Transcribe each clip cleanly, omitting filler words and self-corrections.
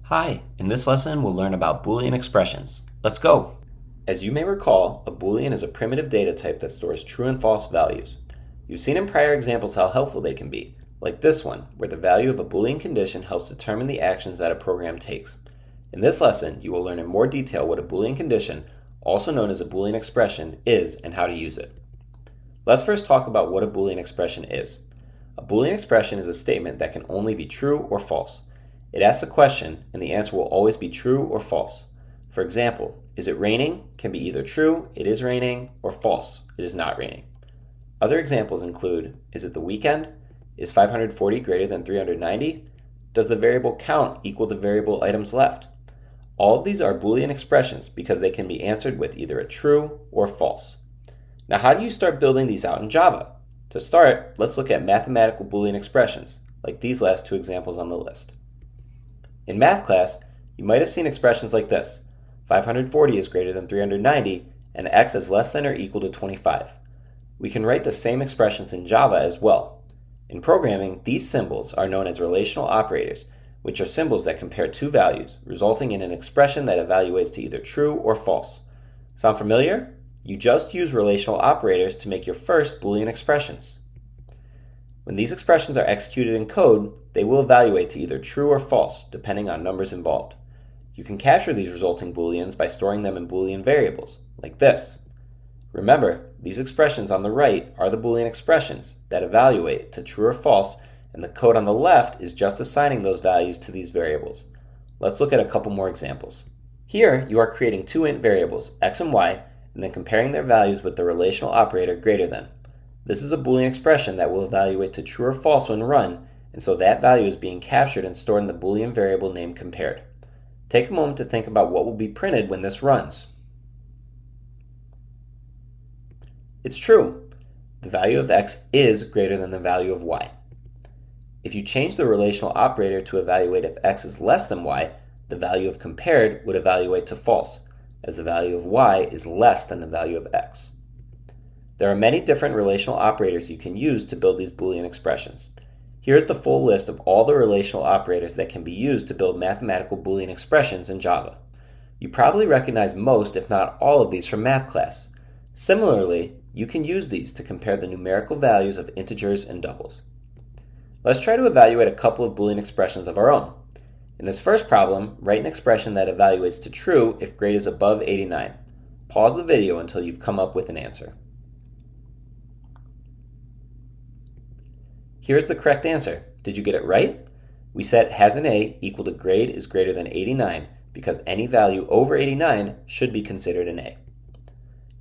Hi, in this lesson we'll learn about Boolean expressions. Let's go! As you may recall, a Boolean is a primitive data type that stores true and false values. You've seen in prior examples how helpful they can be, like this one, where the value of a Boolean condition helps determine the actions that a program takes. In this lesson, you will learn in more detail what a Boolean condition, also known as a Boolean expression, is and how to use it. Let's first talk about what a Boolean expression is. A Boolean expression is a statement that can only be true or false. It asks a question, and the answer will always be true or false. For example, is it raining? Can be either true, it is raining, or false, it is not raining. Other examples include, is it the weekend? Is 540 greater than 390? Does the variable count equal the variable items left? All of these are Boolean expressions because they can be answered with either a true or false. Now, how do you start building these out in Java? To start, let's look at mathematical Boolean expressions, like these last two examples on the list. In math class, you might have seen expressions like this: 540 is greater than 390, and x is less than or equal to 25. We can write the same expressions in Java as well. In programming, these symbols are known as relational operators, which are symbols that compare two values, resulting in an expression that evaluates to either true or false. Sound familiar? You just use relational operators to make your first Boolean expressions. When these expressions are executed in code, they will evaluate to either true or false, depending on numbers involved. You can capture these resulting Booleans by storing them in Boolean variables, like this. Remember, these expressions on the right are the Boolean expressions that evaluate to true or false, and the code on the left is just assigning those values to these variables. Let's look at a couple more examples. Here, you are creating two int variables, x and y, and then comparing their values with the relational operator greater than. This is a Boolean expression that will evaluate to true or false when run, and so that value is being captured and stored in the Boolean variable named compared. Take a moment to think about what will be printed when this runs. It's true. The value of x is greater than the value of y. If you change the relational operator to evaluate if x is less than y, the value of compared would evaluate to false, as the value of y is less than the value of x. There are many different relational operators you can use to build these Boolean expressions. Here's the full list of all the relational operators that can be used to build mathematical Boolean expressions in Java. You probably recognize most, if not all, of these from math class. Similarly, you can use these to compare the numerical values of integers and doubles. Let's try to evaluate a couple of Boolean expressions of our own. In this first problem, write an expression that evaluates to true if grade is above 89. Pause the video until you've come up with an answer. Here's the correct answer. Did you get it right? We set has an A equal to grade is greater than 89 because any value over 89 should be considered an A.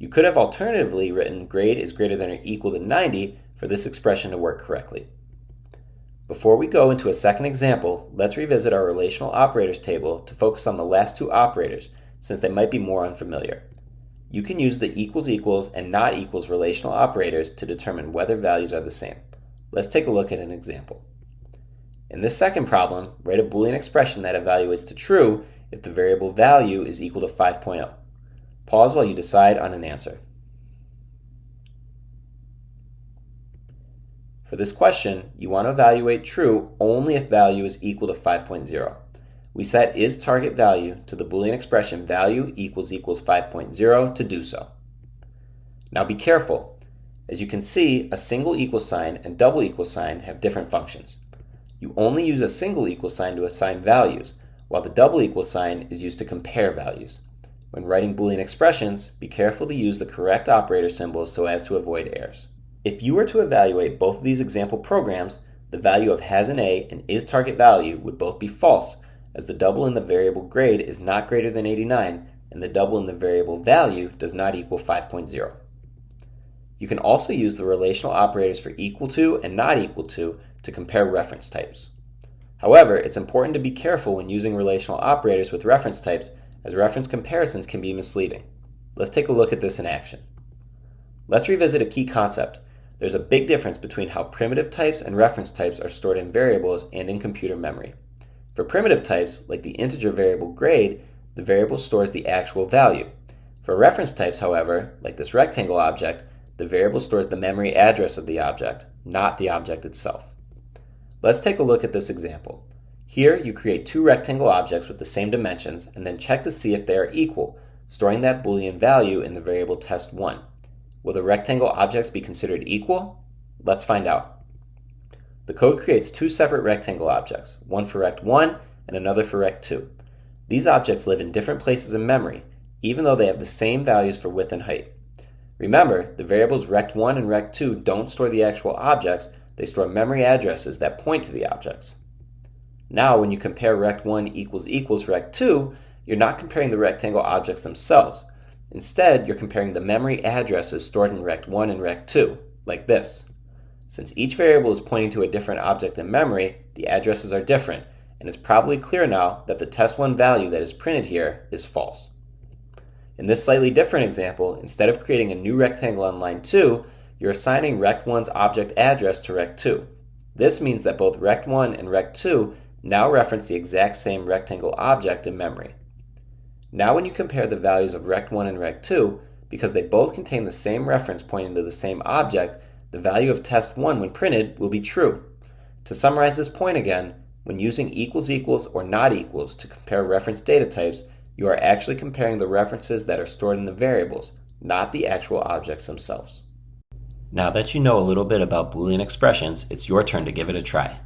You could have alternatively written grade is greater than or equal to 90 for this expression to work correctly. Before we go into a second example, let's revisit our relational operators table to focus on the last two operators since they might be more unfamiliar. You can use the equals equals and not equals relational operators to determine whether values are the same. Let's take a look at an example. In this second problem, write a Boolean expression that evaluates to true if the variable value is equal to 5.0. Pause while you decide on an answer. For this question, you want to evaluate true only if value is equal to 5.0. We set isTargetValue to the Boolean expression value equals 5.0 to do so. Now be careful. As you can see, a single equal sign and double equal sign have different functions. You only use a single equal sign to assign values, while the double equal sign is used to compare values. When writing Boolean expressions, be careful to use the correct operator symbols so as to avoid errors. If you were to evaluate both of these example programs, the value of has an A and isTargetValue would both be false, as the double in the variable grade is not greater than 89, and the double in the variable value does not equal 5.0. You can also use the relational operators for equal to and not equal to compare reference types. However, it's important to be careful when using relational operators with reference types, as reference comparisons can be misleading. Let's take a look at this in action. Let's revisit a key concept. There's a big difference between how primitive types and reference types are stored in variables and in computer memory. For primitive types, like the integer variable grade, the variable stores the actual value. For reference types, however, like this rectangle object, the variable stores the memory address of the object, not the object itself. Let's take a look at this example. Here, you create two rectangle objects with the same dimensions and then check to see if they are equal, storing that Boolean value in the variable test1. Will the rectangle objects be considered equal? Let's find out. The code creates two separate rectangle objects, one for rect1 and another for rect2. These objects live in different places in memory, even though they have the same values for width and height. Remember, the variables rect1 and rect2 don't store the actual objects, they store memory addresses that point to the objects. Now, when you compare rect1 equals rect2, you're not comparing the rectangle objects themselves. Instead, you're comparing the memory addresses stored in rect1 and rect2, like this. Since each variable is pointing to a different object in memory, the addresses are different, and it's probably clear now that the test1 value that is printed here is false. In this slightly different example, instead of creating a new rectangle on line 2, you're assigning rect1's object address to rect2. This means that both rect1 and rect2 now reference the exact same rectangle object in memory. Now when you compare the values of rect1 and rect2, because they both contain the same reference pointing to the same object, the value of test1 when printed will be true. To summarize this point again, when using equals equals or not equals to compare reference data types, you are actually comparing the references that are stored in the variables, not the actual objects themselves. Now that you know a little bit about Boolean expressions, it's your turn to give it a try.